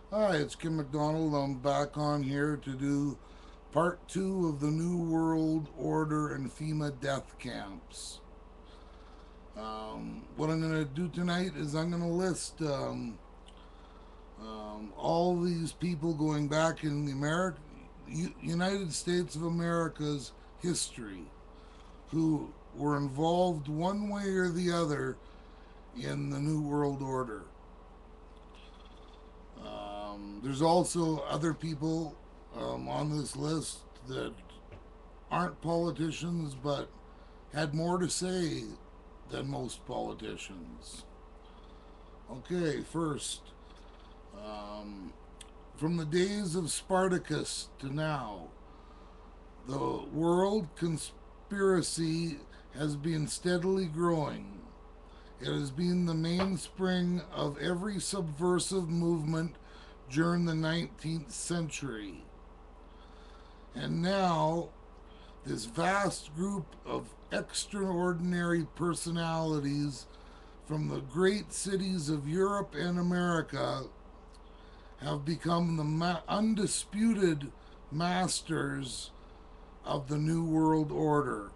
Hi, it's Kim McDonald. I'm back on here to do part two of the New World Order and FEMA death camps. What I'm going to do tonight is I'm going to list all these people going back in the United States of America's history who were involved one way or the other in the New World Order. There's also other people on this list that aren't politicians but had more to say than most politicians. Okay, first, um, from the days of Spartacus to now, the world conspiracy has been steadily growing. It has been the mainspring of every subversive movement during the 19th century. And now, this vast group of extraordinary personalities from the great cities of Europe and America have become the undisputed masters of the New World Order.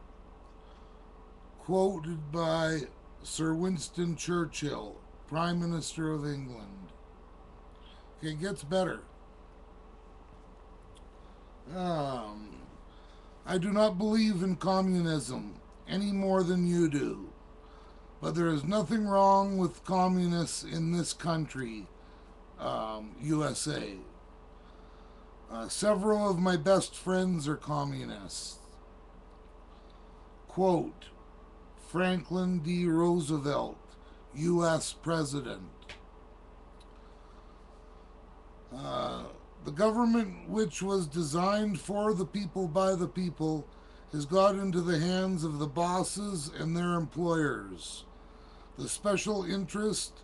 Quoted by Sir Winston Churchill, Prime Minister of England. Okay, it gets better. Um, I do not believe in communism any more than you do, but there is nothing wrong with communists in this country, USA. Several of my best friends are communists. Quote, Franklin D. Roosevelt, U.S. President. Uh, the government, which was designed for the people by the people, has got into the hands of the bosses and their employers. The special interest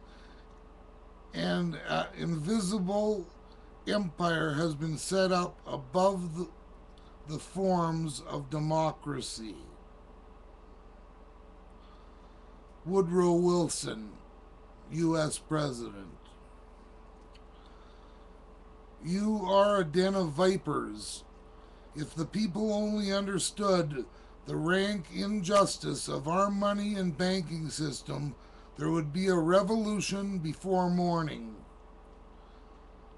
and invisible empire has been set up above the forms of democracy. Woodrow Wilson, U.S. President. You are a den of vipers. If the people only understood the rank injustice of our money and banking system, there would be a revolution before morning.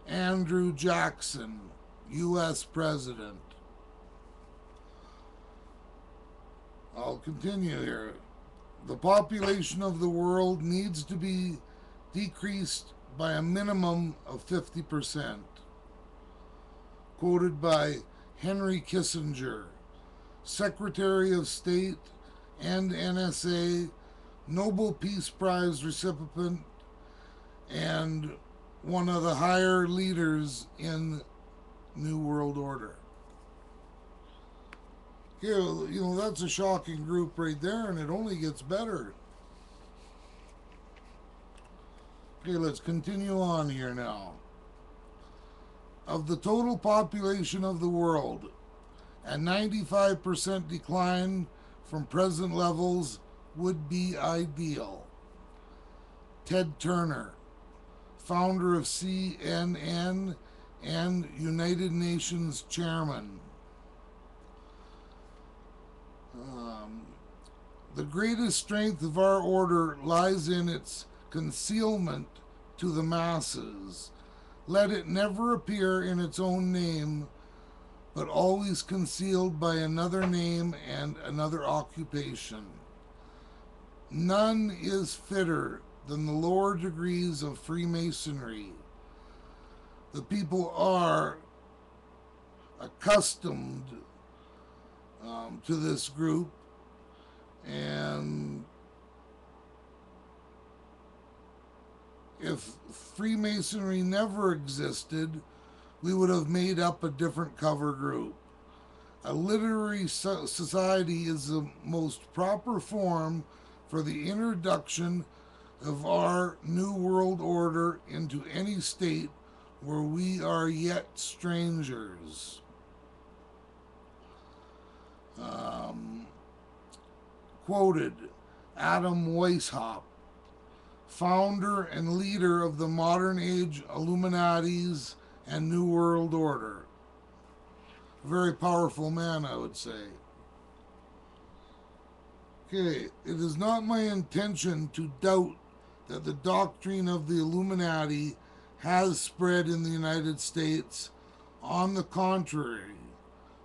Andrew Jackson, U.S. President. I'll continue here. The population of the world needs to be decreased by a minimum of 50%. Quoted by Henry Kissinger, Secretary of State and NSA, Nobel Peace Prize recipient, and one of the higher leaders in New World Order. Yeah, that's a shocking group right there, and it only gets better. Okay, let's continue on here now. Of the total population of the world, a 95% decline from present levels would be ideal. Ted Turner, founder of CNN and United Nations chairman. Um, the greatest strength of our order lies in its concealment to the masses. Let it never appear in its own name, but always concealed by another name and another occupation. None is fitter than the lower degrees of Freemasonry. The people are accustomed to this group, and if Freemasonry never existed, we would have made up a different cover group. A literary society is the most proper form for the introduction of our New World Order into any state where we are yet strangers. Um, Quoted Adam Weishaupt, founder and leader of the modern age Illuminatis and New World Order. A very powerful man, I would say. Okay, it is not my intention to doubt that the doctrine of the Illuminati has spread in the United States. On the contrary,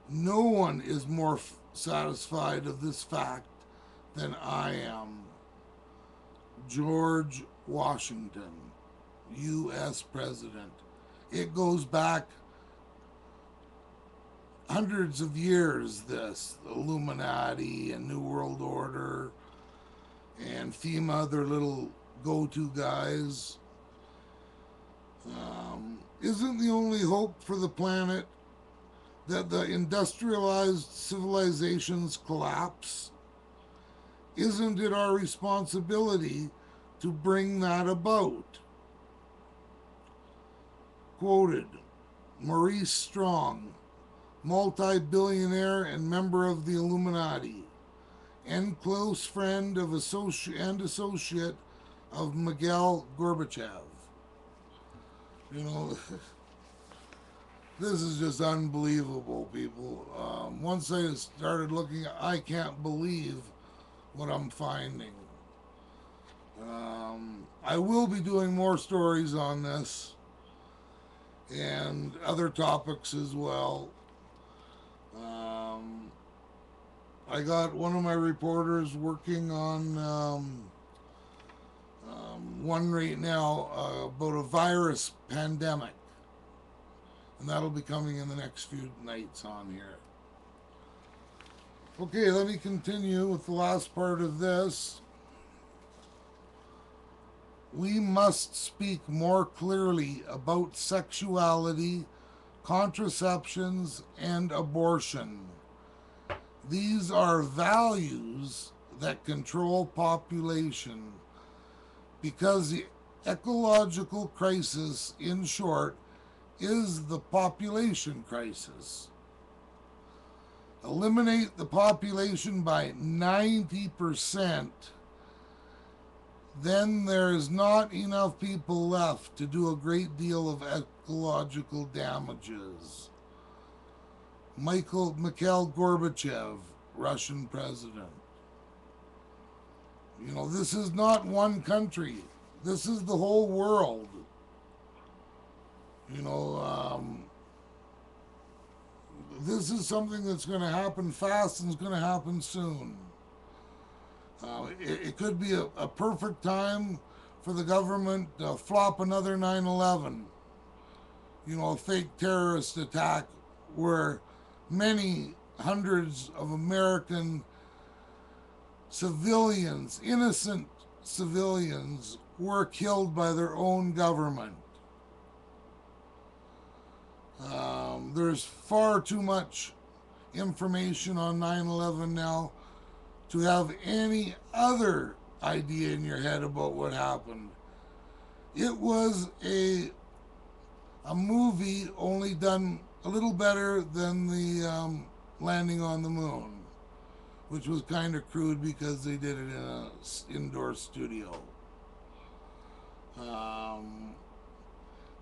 no one is more satisfied of this fact than I am. George Washington, U.S. President. It goes back hundreds of years, this Illuminati and New World Order and FEMA, their little go-to guys. Isn't the only hope for the planet that the industrialized civilizations collapse? Isn't it our responsibility to bring that about? Quoted, Maurice Strong, multi-billionaire and member of the Illuminati, and close friend of associate of Mikhail Gorbachev. You know, this is just unbelievable, people. Once I started looking, I can't believe what I'm finding. I will be doing more stories on this and other topics as well. I got one of my reporters working on one right now about a virus pandemic, and that'll be coming in the next few nights on here. Okay, let me continue with the last part of this. We must speak more clearly about sexuality, contraceptions, and abortion. These are values that control population, because the ecological crisis, in short, is the population crisis. Eliminate the population by 90%, then there is not enough people left to do a great deal of ecological damages. Mikhail Gorbachev, Russian president. You know, this is not one country. This is the whole world. You know, this is something that's going to happen fast and it's going to happen soon. It could be a perfect time for the government to flop another 9/11. You know, a fake terrorist attack where many hundreds of American civilians, innocent civilians, were killed by their own government. There's far too much information on 9/11 now to have any other idea in your head about what happened. It was a movie, only done a little better than the landing on the moon, which was kind of crude because they did it in an indoor studio.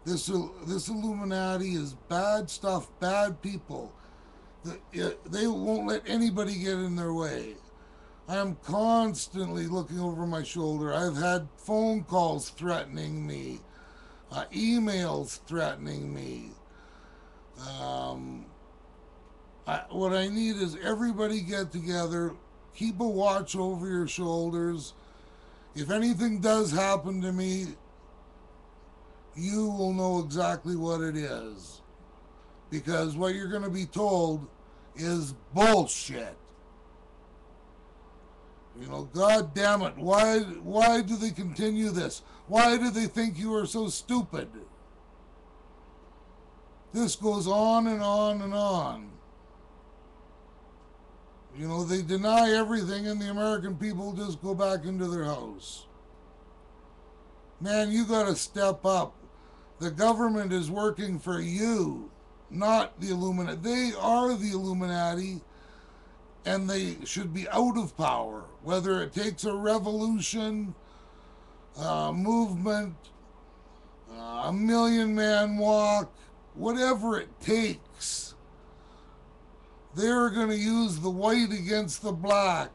This Illuminati is bad stuff, bad people. They won't let anybody get in their way. I am constantly looking over my shoulder. I've had phone calls threatening me, emails threatening me. What I need is everybody get together, keep a watch over your shoulders. If anything does happen to me, you will know exactly what it is. Because what you're going to be told is bullshit. You know, God damn it, why do they continue this? Why do they think you are so stupid? This goes on and on and on. You know, they deny everything and the American people just go back into their house. Man, you gotta step up. The government is working for you, not the Illuminati. They are the Illuminati, and they should be out of power. Whether it takes a revolution movement, a million man walk, whatever it takes. They're going to use the white against the black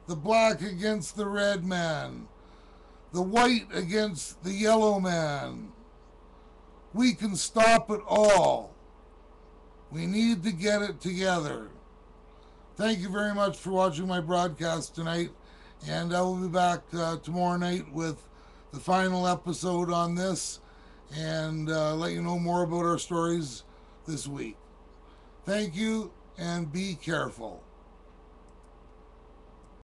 against the red man, the white against the yellow man. We can stop it all. We need to get it together. Thank you very much for watching my broadcast tonight, and I will be back tomorrow night with the final episode on this and let you know more about our stories this week. Thank you, and be careful.